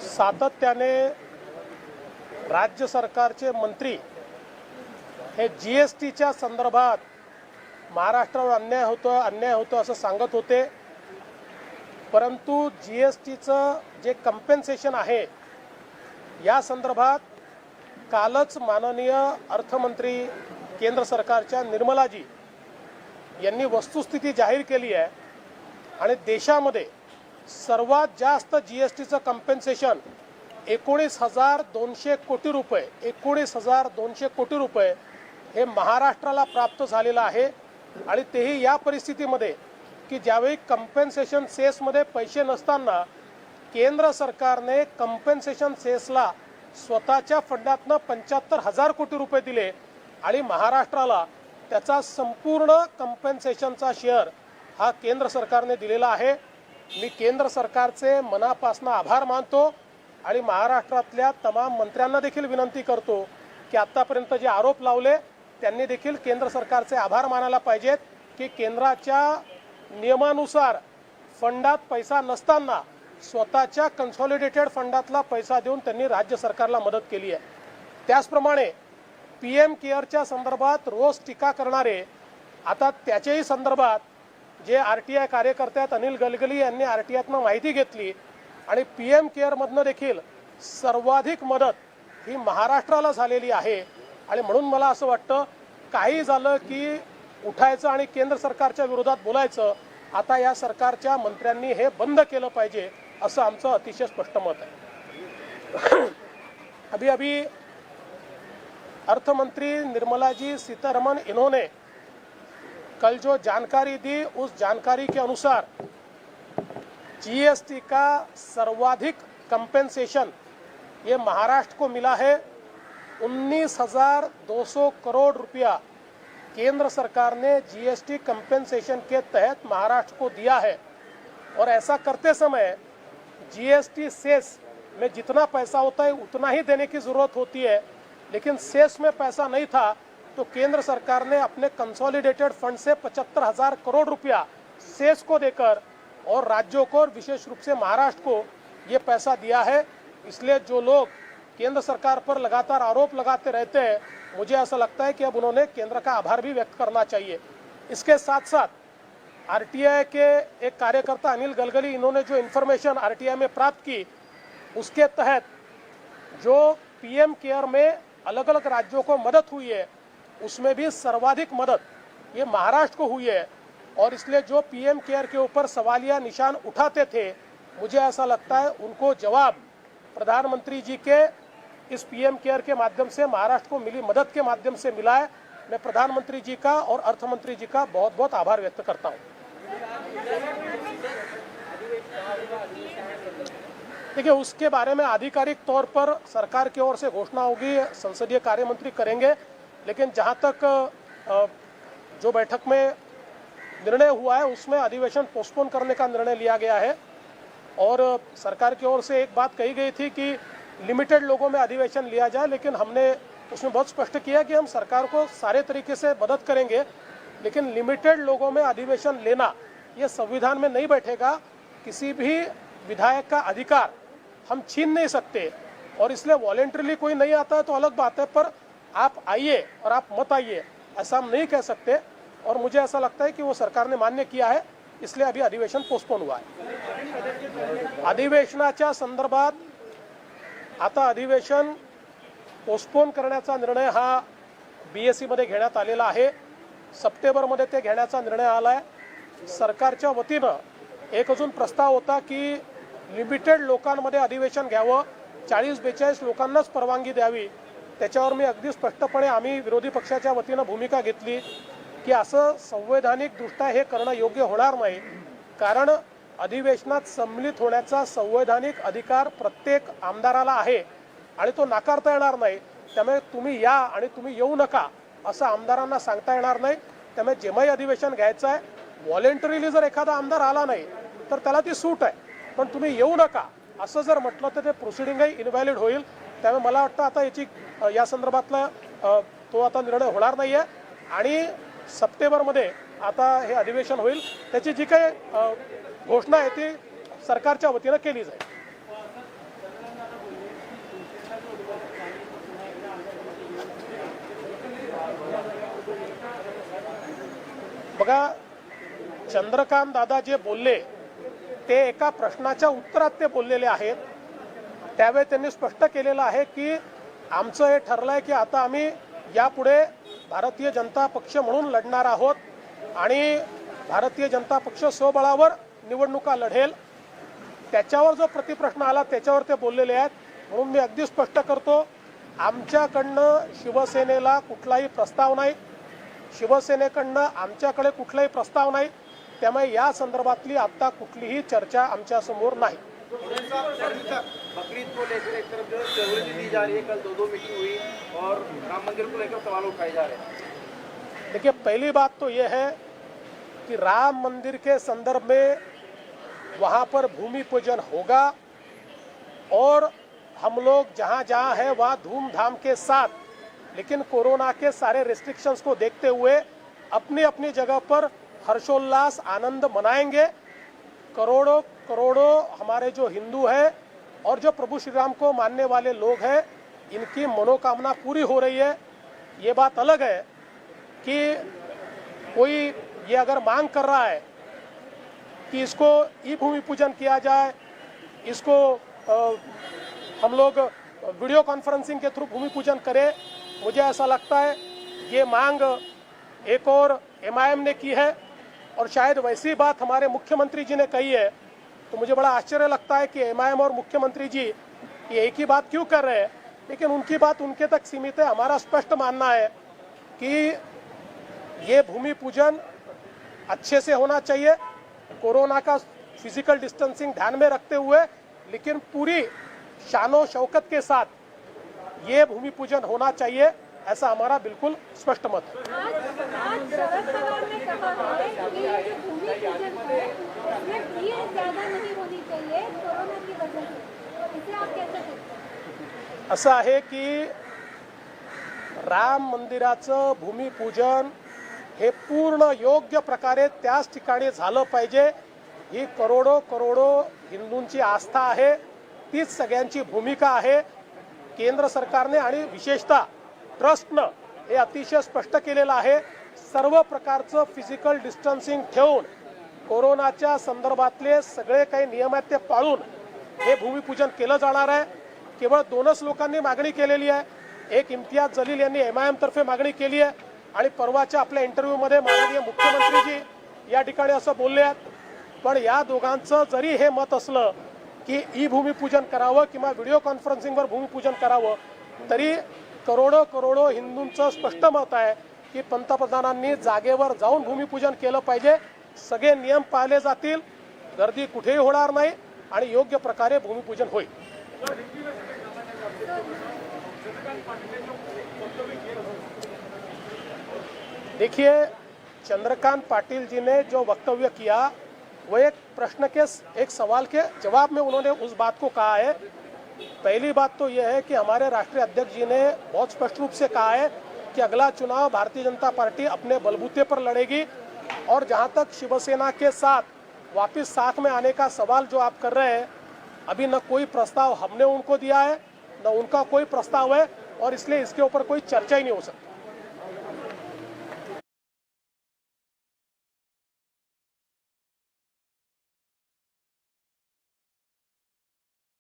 सातत्याने राज्य सरकारचे मंत्री हे जीएसटीच्या संदर्भात महाराष्ट्रावर अन्याय होतो असं सांगत होते, परंतु जीएसटीचं जे कंपेन्सेशन आहे या संदर्भात कालच माननीय अर्थमंत्री केंद्र सरकारच्या निर्मलाजी यांनी वस्तुस्थिती जाहीर केली आहे आणि देशामध्ये सर्वात जास्त जीएसटीचं कंपेन्सेशन 19,200 कोटी रुपये 19,200 कोटी रुपये हे महाराष्ट्राला प्राप्त झालेलं आहे। आणि तेही या परिस्थितीमध्ये की ज्यावेळी कंपेन्सेशन सेसमध्ये पैसे नसताना केंद्र सरकारने कंपेन्सेशन सेसला स्वतःच्या फंडातनं 75,000 कोटी रुपये दिले आणि महाराष्ट्राला त्याचा संपूर्ण कंपेन्सेशनचा शेअर हा केंद्र सरकारने दिलेला आहे। मी केंद्र सरकारचे मनापासून आभार मानतो आणि महाराष्ट्रातल्या तमाम मंत्र्यांना देखील विनंती करतो की आतापर्यंत जे आरोप लावले त्यांनी देखील केंद्र सरकारचे आभार मानायला पाहिजेत की केंद्राच्या नियमानुसार फंडात पैसा नसताना स्वतःच्या कन्सॉलिडेटेड फंडातला पैसा देऊन त्यांनी राज्य सरकारला मदत केली आहे। त्याचप्रमाणे पीएम केअरच्या संदर्भात रोज टीका करणारे आता त्याच्याही संदर्भात जे आरटीआय कार्यकर्ते आहेत अनिल गलगली यांनी आरटीआयतनं माहिती घेतली आणि पीएम केअरमधनं देखील सर्वाधिक मदत ही महाराष्ट्राला झालेली आहे। आणि म्हणून मला असं वाटतं काही झालं की उठायचं आणि केंद्र सरकारच्या विरोधात बोलायचं, आता या सरकारच्या मंत्र्यांनी हे बंद केलं पाहिजे असं आमचं अतिशय स्पष्ट मत है। अभी अर्थमंत्री निर्मला जी सीतारमण इन्होंने कल जो जानकारी दी उस जानकारी के अनुसार जीएसटी का सर्वाधिक कंपेंसेशन ये महाराष्ट्र को मिला है। 19,200 करोड़ रुपया केंद्र सरकार ने जीएसटी कंपेंसेशन के तहत महाराष्ट्र को दिया है। और ऐसा करते समय जीएसटी सेस में जितना पैसा होता है उतना ही देने की ज़रूरत होती है, लेकिन सेस में पैसा नहीं था तो केंद्र सरकार ने अपने कंसोलिडेटेड फंड से 75,000 करोड़ रुपया सेस को देकर और राज्यों को और विशेष रूप से महाराष्ट्र को ये पैसा दिया है। इसलिए जो लोग केंद्र सरकार पर लगातार आरोप लगाते रहते हैं, मुझे ऐसा लगता है कि अब उन्होंने केंद्र का आभार भी व्यक्त करना चाहिए। इसके साथ साथ आरटीआई के एक कार्यकर्ता अनिल गलगली इन्होंने जो इन्फॉर्मेशन आरटीआई में प्राप्त की उसके तहत जो पीएम केयर में अलग अलग राज्यों को मदद हुई है उसमें भी सर्वाधिक मदद ये महाराष्ट्र को हुई है। और इसलिए जो पीएम केयर के ऊपर सवालिया निशान उठाते थे, मुझे ऐसा लगता है उनको जवाब प्रधानमंत्री जी के इस पीएम केयर के माध्यम से महाराष्ट्र को मिली मदद के माध्यम से मिला है। मैं प्रधानमंत्री जी का और अर्थमंत्री जी का बहुत बहुत आभार व्यक्त करता हूँ। देखिए, उसके बारे में आधिकारिक तौर पर सरकार की ओर से घोषणा होगी, संसदीय कार्य मंत्री करेंगे। लेकिन जहाँ तक जो बैठक में निर्णय हुआ है उसमें अधिवेशन पोस्टपोन करने का निर्णय लिया गया है। और सरकार की ओर से एक बात कही गई थी कि लिमिटेड लोगों में अधिवेशन लिया जाए, लेकिन हमने उसमें बहुत स्पष्ट किया कि हम सरकार को सारे तरीके से मदद करेंगे, लेकिन लिमिटेड लोगों में अधिवेशन लेना ये संविधान में नहीं बैठेगा। किसी भी विधायक का अधिकार हम छीन नहीं सकते और इसलिए वॉलेंटरीली कोई नहीं आता है तो अलग बात है, पर आप आइए और आप मत आइए ऐसा हम नहीं कह सकते। और मुझे ऐसा लगता है कि वो सरकार ने मान्य किया है, इसलिए अभी अधिवेशन पोस्टपोन हुआ है। अधिवेशनाच्या संदर्भात आता अधिवेशन पोस्टपोन करण्याचा निर्णय हा बीएससी मध्ये घेण्यात आलेला आहे। सप्टेंबरमध्ये ते घेण्याचा निर्णय आला आहे। सरकारच्या वतीनं एक अजून प्रस्ताव होता की लिमिटेड लोकांमध्ये अधिवेशन घ्यावं, 40-42 लोकांनाच परवानगी द्यावी। त्याच्यावर मी अगदी स्पष्टपणे आम्ही विरोधी पक्षाच्या वतीनं भूमिका घेतली की असं संवैधानिक दृष्ट्या हे करणं योग्य होणार नाही, कारण अधिवेशनात सम्मिलित होण्याचा संवैधानिक अधिकार प्रत्येक आमदाराला आहे आणि तो नाकारता येणार नाही। त्यामुळे तुम्ही या आणि तुम्ही येऊ नका असं आमदारांना सांगता येणार नाही। त्यामुळे जेव्हाही अधिवेशन घ्यायचं आहे, व्हॉलेंटरीली जर एखादा आमदार आला नाही तर त्याला ती सूट आहे, पण तुम्ही येऊ नका असं जर म्हटलं तर ते प्रोसिडिंगही इनव्हॅलिड होईल। त्यामुळे मला वाटतं आता याची या संदर्भातला तो आता निर्णय होणार नाही आहे आणि सप्टेंबरमध्ये आता हे अधिवेशन होईल, त्याची जी काही घोषणा आहे ती सरकारच्या वतीनं केली जाईल. बघा, चंद्रकांत दादा जे बोलले ते एका प्रश्नाच्या उत्तरात ते बोललेले आहेत. त्यावेळी त्यांनी स्पष्ट केलेलं आहे की आमचं हे ठरलं आहे की आता आम्ही यापुढे भारतीय जनता पक्ष म्हणून लढणार आहोत आणि भारतीय जनता पक्ष स्वबळावर निवडणुका लढेल. त्याच्यावर जो प्रतिप्रश्न आला त्याच्यावर ते बोललेले आहेत. म्हणून मी अगदी स्पष्ट करतो, आमच्याकडनं शिवसेनेला कुठलाही प्रस्ताव नाही, शिवसेनेकडनं आमच्याकडे कुठलाही प्रस्ताव नाही. त्यामुळे या संदर्भातली आता कुठलीही चर्चा आमच्या समोर नाही. बकरीद को लेकर एक तरफ जो है सहूलियत दी जा रही है, कल दो मीटिंग हुई और राम मंदिर को लेकर सवाल उठाए जा रहे हैं. देखिए, पहली बात तो ये है कि राम मंदिर के संदर्भ में वहाँ पर भूमि पूजन होगा और हम लोग जहाँ जहाँ है वहाँ धूमधाम के साथ, लेकिन कोरोना के सारे रेस्ट्रिक्शंस को देखते हुए अपनी अपनी जगह पर हर्षोल्लास आनंद मनाएंगे. करोड़ों करोड़ों हमारे जो हिंदू हैं और जो प्रभु श्री राम को मानने वाले लोग हैं, इनकी मनोकामना पूरी हो रही है. ये बात अलग है कि कोई ये अगर मांग कर रहा है कि इसको ई भूमि पूजन किया जाए, इसको हम लोग वीडियो कॉन्फ्रेंसिंग के थ्रू भूमि पूजन करें, मुझे ऐसा लगता है ये मांग एक और MIM ने की है और शायद वैसी बात हमारे मुख्यमंत्री जी ने कही है. तो मुझे बड़ा आश्चर्य लगता है कि MIM और मुख्यमंत्री जी ये एक ही बात क्यों कर रहे हैं, लेकिन उनकी बात उनके तक सीमित है. हमारा स्पष्ट मानना है कि ये भूमि पूजन अच्छे से होना चाहिए, कोरोना का फिजिकल डिस्टेंसिंग ध्यान में रखते हुए, लेकिन पूरी शानो शौकत के साथ ये भूमि पूजन होना चाहिए, ऐसा हमारा बिल्कुल स्पष्ट मत है. आज शरद पवार ने कहा है कि ये जो भूमि पूजन है उसमें भीड़ ज्यादा नहीं होनी चाहिए कोरोना की वजह से, इसे आप कैसे देखते हैं? असं आहे की राम मंदिराचं भूमिपूजन हे पूर्ण योग्य प्रकारे त्याच ठिकाणी झालं पाहिजे. ही करोडो हिंदूंची आस्था आहे, तीच सगळ्यांची भूमिका आहे. केंद्र सरकारने आणि विशेषतः ट्रस्टनं हे अतिशय स्पष्ट केलेलं आहे. सर्व प्रकारचं फिजिकल डिस्टन्सिंग ठेवून कोरोनाच्या संदर्भातले सगळे काही नियम आहेत ते पाळून हे भूमिपूजन केलं जाणार आहे. केवळ 2च लोकांनी मागणी केलेली आहे. एक इम्तियाज जलील यांनी MIM तर्फे मागणी केली आहे आणि परवाच्या आपल्या इंटरव्ह्यूमध्ये माननीय मुख्यमंत्रीजी या ठिकाणी असं बोलले आहेत. पण या दोघांचं जरी हे मत असलं की ई भूमिपूजन करावं किंवा व्हिडिओ कॉन्फरन्सिंगवर भूमिपूजन करावं, तरी करोडो हिंदूंचं स्पष्ट मत आहे की पंतप्रधानांनी जागेवर जाऊन भूमिपूजन केलं पाहिजे. सगळे नियम पाळले जातील, गर्दी कुठेही होणार नाही आणि योग्य प्रकारे भूमिपूजन होईल. देखिए, चंद्रकांत पाटिल जी ने जो वक्तव्य किया वो एक प्रश्न के एक सवाल के जवाब में उन्होंने उस बात को कहा है. पहली बात तो यह है कि हमारे राष्ट्रीय अध्यक्ष जी ने बहुत स्पष्ट रूप से कहा है कि अगला चुनाव भारतीय जनता पार्टी अपने बलबूते पर लड़ेगी और जहां तक शिवसेना के साथ वापस साथ में आने का सवाल जो आप कर रहे हैं, अभी न कोई प्रस्ताव हमने उनको दिया है न उनका कोई प्रस्ताव है और इसलिए इसके ऊपर कोई चर्चा ही नहीं हो सकती.